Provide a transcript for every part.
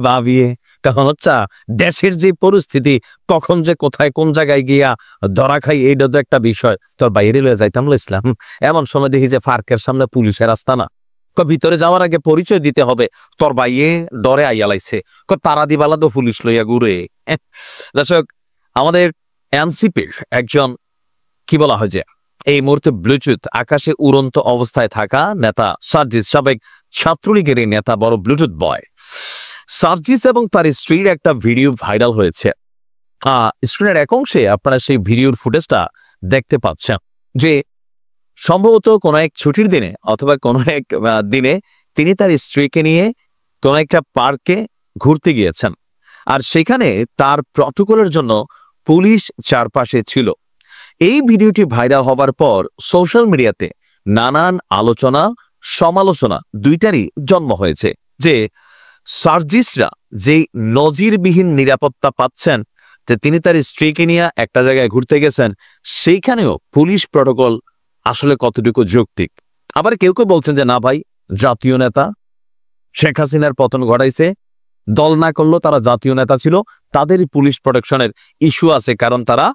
ভাবিয়ে কারণ হচ্ছে দেশের যে পরিস্থিতি কখন যে কোথায় কোন জায়গায় গিয়া ধরা খাই এইটা তো একটা বিষয়। তোর বাইরে লয়ে যাইতাম ইসলাম এমন সময় দেখি যে পার্কের সামনে পুলিশের রাস্তা না ভিতরে যাওয়ার আগে পরিচয় দিতে হবে। তোর বাইয়ে ডরে আইয়া লাইছে তারা দিবালা তো পুলিশ লইয়া ঘুরে। দর্শক, আমাদের এনসিপির একজন কি বলা হয় যে এই মুহূর্তে ব্লুটুথ আকাশে উড়ন্ত অবস্থায় থাকা নেতা সার্জিস, সাবেক ছাত্রলীগের এই নেতা, বড় ব্লুটুথ বয় সার্জিস এবং তার স্ত্রীর একটা ভিডিও ভাইরাল হয়েছে। স্ক্রিনের এক অংশে আপনারা সেই ভিডিওর ফুটেজটা দেখতে পাচ্ছেন যে সম্ভবত কোনো এক ছুটির দিনে অথবা কোনো এক দিনে তিনি তার স্ত্রীকে নিয়ে কোনো একটা পার্কে ঘুরতে গিয়েছেন, আর সেখানে তার প্রটোকলের জন্য পুলিশ চারপাশে ছিল। এই ভিডিওটি ভাইরাল হবার পর সোশ্যাল মিডিয়াতে নানান আলোচনা সমালোচনা দুইটারই জন্ম হয়েছে যে সার্জিসরা যেই নজিরবিহীন নিরাপত্তা পাচ্ছেন, যে তিনি তার স্ত্রীকে নিয়ে একটা জায়গায় ঘুরতে গেছেন, সেইখানেও পুলিশ প্রটোকল আসলে কতটুকু যৌক্তিক। আবার কেউ কেউ বলছেন যে না ভাই, জাতীয় নেতা, শেখ হাসিনার পতন ঘটাইছে, দল না করলেও তারা জাতীয় নেতা ছিল, তাদের পুলিশ প্রোটেকশনের ইস্যু আছে, কারণ তারা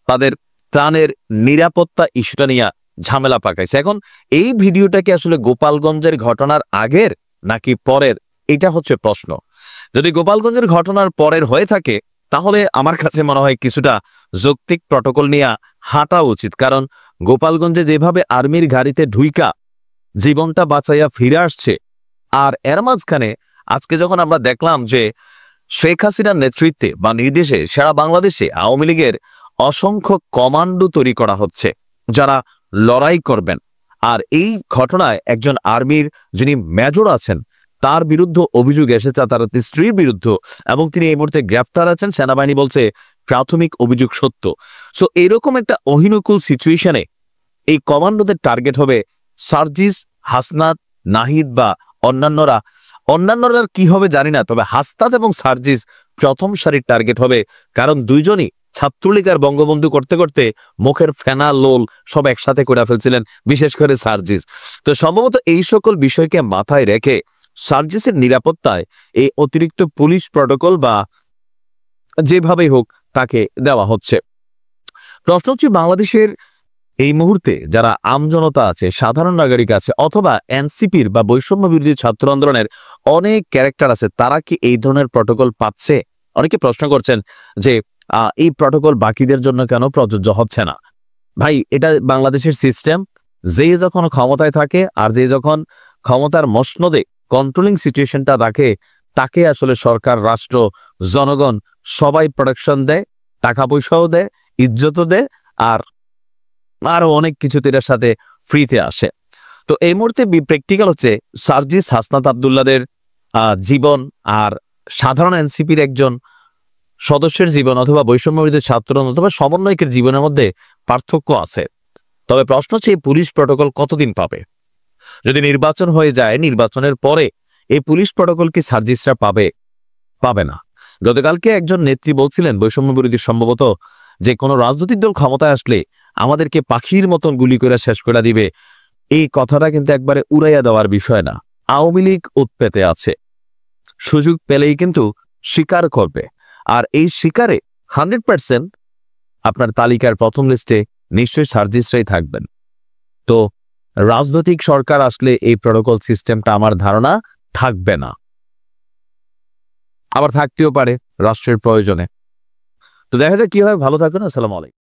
তাদের প্রাণের নিরাপত্তা ইস্যুটা নিয়ে ঝামেলা পাকাইছে। এখন এই ভিডিওটা কি আসলে গোপালগঞ্জের ঘটনার আগের নাকি পরের, এটা হচ্ছে প্রশ্ন। যদি গোপালগঞ্জের ঘটনার পরের হয়ে থাকে তাহলে আমার কাছে মনে হয় কিছুটা যৌক্তিক প্রটোকল নিয়ে হাঁটা উচিত, কারণ গোপালগঞ্জে যেভাবে আর্মির গাড়িতে ঢুইকা জীবনটা বাঁচাইয়া ফিরে আসছে, আর এর মাঝখানে আজকে যখন আমরা দেখলাম যে শেখ হাসিনার নেতৃত্বে বা নির্দেশে সারা বাংলাদেশে আওয়ামী লীগের অসংখ্য কমান্ডো তৈরি করা হচ্ছে যারা লড়াই করবেন, আর এই ঘটনায় একজন আর্মির যিনি মেজর আছেন তার বিরুদ্ধে অভিযোগ এসেছে, তার স্ত্রীর বিরুদ্ধে, এবং তিনি এই মুহূর্তে গ্রেফতার আছেন। সেনাবাহিনী বলছে প্রাথমিক অভিযোগ সত্য। সো এরকম একটা অহিনুকুল সিচুয়েশনে এই কমান্ডোদের টার্গেট হবে সার্জিস, হাসনাত, নাহিদ বা অন্যান্যরা কি হবে জানি না, তবে হাসনাত এবং সার্জিস প্রথম সারির টার্গেট হবে, কারণ দুইজনই ছাত্রলীগ আর বঙ্গবন্ধু করতে করতে মুখের ফেনা লোল সব একসাথে করে ফেলছিলেন, বিশেষ করে সার্জিস। তো সম্ভবত এই সকল বিষয়কে মাথায় রেখে সার্জিসের নিরাপত্তায় এই অতিরিক্ত পুলিশ প্রটোকল বা যেভাবেই হোক তাকে দেওয়া হচ্ছে। প্রশ্ন হচ্ছে বাংলাদেশের এই মুহূর্তে যারা আমজনতা আছে, সাধারণ নাগরিক আছে, অথবা এনসিপির বা বৈষম্য বিরোধী ছাত্র আন্দোলনের অনেক ক্যারেক্টার আছে, তারা কি এই ধরনের প্রটোকল পাচ্ছে? অনেকে প্রশ্ন করছেন যে এই প্রটোকল বাকিদের জন্য কেন প্রযোজ্য হচ্ছে না। ভাই, এটা বাংলাদেশের সিস্টেম। যে যখন ক্ষমতায় থাকে আর যে যখন ক্ষমতার মসনদে কন্ট্রোলিং সিচুয়েশনটা রাখে, তাকে আসলে সরকার, রাষ্ট্র, জনগণ সবাই প্রোটেকশন দেয়, টাকা পয়সাও দেয়, ইজ্জতও দেয়, আর আরো অনেক কিছু এর সাথে ফ্রিতে আসে। তো এই মুহূর্তে প্র্যাকটিক্যাল হচ্ছে সার্জিস, হাসনাত আব্দুল্লাহদের জীবন আর সাধারণ এনসিপির একজন সদস্যের জীবন অথবা বৈষম্য বিরোধী ছাত্র অথবা সমন্বয়কের জীবনের মধ্যে পার্থক্য আছে। তবে প্রশ্ন হচ্ছে এই পুলিশ প্রটোকল কতদিন পাবে? যদি নির্বাচন হয়ে যায়, নির্বাচনের পরে এই পুলিশ প্রটোকল কি সার্জিসরা পাবে না? গতকালকে একজন নেত্রী বলছিলেন বৈষম্য বিরোধী, সম্ভবত, যে কোনো রাজনৈতিক দল ক্ষমতায় আসলে আমাদেরকে পাখির মতন গুলি করে শেষ করে দিবে। এই কথাটা কিন্তু একবারে উড়াইয়া দেওয়ার বিষয় না। আওয়ামী লীগ উৎপেতে আছে, সুযোগ পেলেই কিন্তু শিকার করবে, আর এই শিকারে 100% আপনার তালিকার প্রথম লিস্টে নিশ্চয়ই সার্জিসরাই থাকবেন। তো রাজনৈতিক সরকার আসলে এই প্রটোকল সিস্টেমটা আমার ধারণা থাকবে না, আবার থাকতেও পারে রাষ্ট্রের প্রয়োজনে। তো দেখা যায় কি হয়। ভালো থাকুন। আসসালামু আলাইকুম।